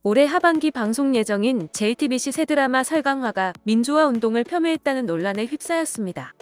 올해 하반기 방송 예정인 JTBC 새 드라마 설강화가 민주화 운동을 폄훼했다는 논란에 휩싸였습니다.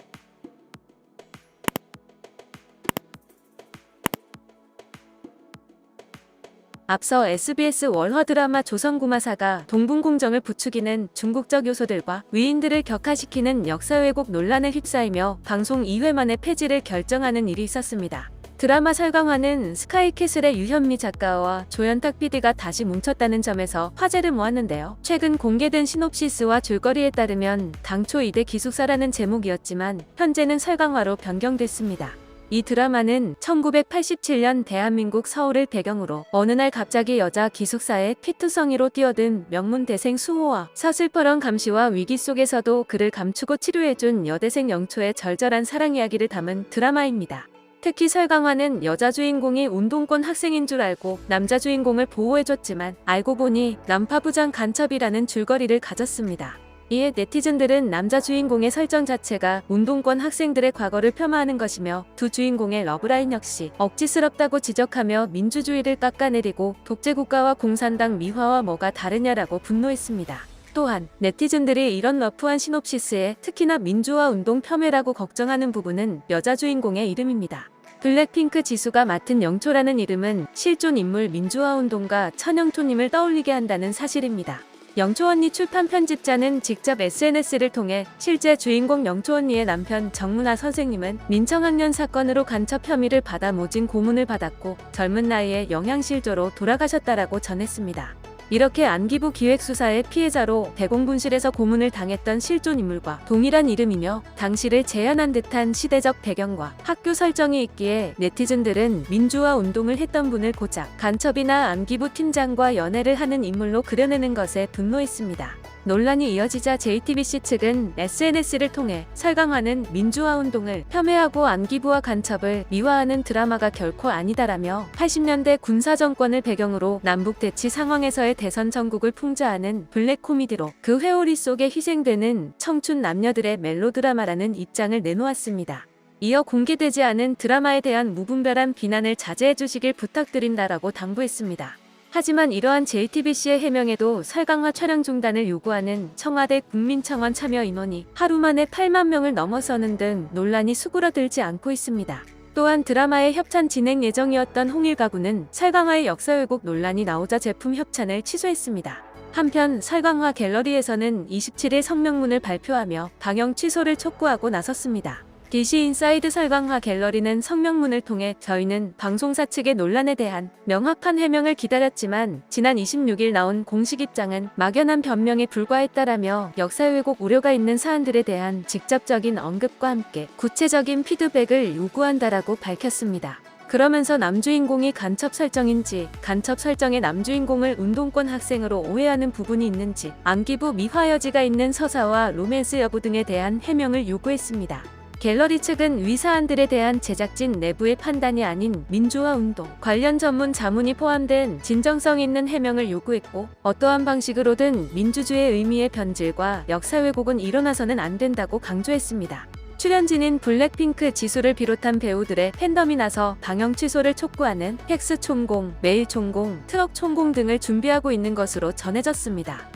앞서 SBS 월화 드라마 조선구마사가 동분공정을 부추기는 중국적 요소들과 위인들을 격화시키는 역사 왜곡 논란에 휩싸이며 방송 2회 만에 폐지를 결정하는 일이 있었습니다. 드라마 설강화는 스카이캐슬의 유현미 작가와 조연탁 PD가 다시 뭉쳤다는 점에서 화제를 모았는데요. 최근 공개된 시놉시스와 줄거리에 따르면 당초 2대 기숙사라는 제목이었지만 현재는 설강화로 변경됐습니다. 이 드라마는 1987년 대한민국 서울을 배경으로 어느 날 갑자기 여자 기숙사에 피투성이로 뛰어든 명문대생 수호와 서슬퍼런 감시와 위기 속에서도 그를 감추고 치료해준 여대생 영초의 절절한 사랑 이야기를 담은 드라마입니다. 특히 설강화는 여자 주인공이 운동권 학생인 줄 알고 남자 주인공을 보호해줬지만 알고 보니 난파부장 간첩이라는 줄거리를 가졌습니다. 이에 네티즌들은 남자 주인공의 설정 자체가 운동권 학생들의 과거를 폄하하는 것이며 두 주인공의 러브라인 역시 억지스럽다고 지적하며 민주주의를 깎아내리고 독재국가와 공산당 미화와 뭐가 다르냐라고 분노했습니다. 또한 네티즌들이 이런 러프한 시놉시스에 특히나 민주화 운동 폄훼라고 걱정하는 부분은 여자 주인공의 이름입니다. 블랙핑크 지수가 맡은 영초라는 이름은 실존 인물 민주화 운동가 천영초님을 떠올리게 한다는 사실입니다. 영초 언니 출판 편집자는 직접 SNS를 통해 실제 주인공 영초 언니의 남편 정문화 선생님은 민청학년 사건으로 간첩 혐의를 받아 모진 고문을 받았고 젊은 나이에 영양실조로 돌아가셨다라고 전했습니다. 이렇게 안기부 기획수사의 피해자로 대공분실에서 고문을 당했던 실존 인물과 동일한 이름이며 당시를 재현한 듯한 시대적 배경과 학교 설정이 있기에 네티즌들은 민주화 운동을 했던 분을 고작 간첩이나 안기부 팀장과 연애를 하는 인물로 그려내는 것에 분노했습니다. 논란이 이어지자 JTBC 측은 SNS를 통해 설강화는 민주화 운동을 폄훼하고 안기부와 간첩을 미화하는 드라마가 결코 아니다라며 80년대 군사정권을 배경으로 남북대치 상황에서의 대선 전국을 풍자하는 블랙 코미디로 그 회오리 속에 희생되는 청춘 남녀들의 멜로드라마라는 입장을 내놓았습니다. 이어 공개되지 않은 드라마에 대한 무분별한 비난을 자제해 주시길 부탁드린다라고 당부했습니다. 하지만 이러한 JTBC의 해명에도 설강화 촬영 중단을 요구하는 청와대 국민청원 참여 인원이 하루 만에 8만 명을 넘어서는 등 논란이 수그러들지 않고 있습니다. 또한 드라마의 협찬 진행 예정이었던 홍일가구는 설강화의 역사 왜곡 논란이 나오자 제품 협찬을 취소했습니다. 한편 설강화 갤러리에서는 27일 성명문을 발표하며 방영 취소를 촉구하고 나섰습니다. DC인사이드 설강화 갤러리는 성명문을 통해 저희는 방송사 측의 논란에 대한 명확한 해명을 기다렸지만 지난 26일 나온 공식 입장은 막연한 변명에 불과했다라며 역사 왜곡 우려가 있는 사안들에 대한 직접적인 언급과 함께 구체적인 피드백을 요구한다라고 밝혔습니다. 그러면서 남주인공이 간첩 설정인지 간첩 설정의 남주인공을 운동권 학생으로 오해하는 부분이 있는지 안기부 미화 여지가 있는 서사와 로맨스 여부 등에 대한 해명을 요구했습니다. 갤러리 측은 위 사안들에 대한 제작진 내부의 판단이 아닌 민주화 운동 관련 전문 자문이 포함된 진정성 있는 해명을 요구했고 어떠한 방식으로든 민주주의의 의미의 변질과 역사 왜곡은 일어나서는 안 된다고 강조했습니다. 출연진인 블랙핑크 지수를 비롯한 배우들의 팬덤이 나서 방영 취소를 촉구하는 팩스 총공, 메일 총공, 트럭 총공 등을 준비하고 있는 것으로 전해졌습니다.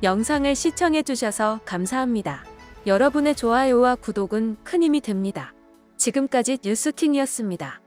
영상을 시청해주셔서 감사합니다. 여러분의 좋아요와 구독은 큰 힘이 됩니다. 지금까지 뉴스팅이었습니다.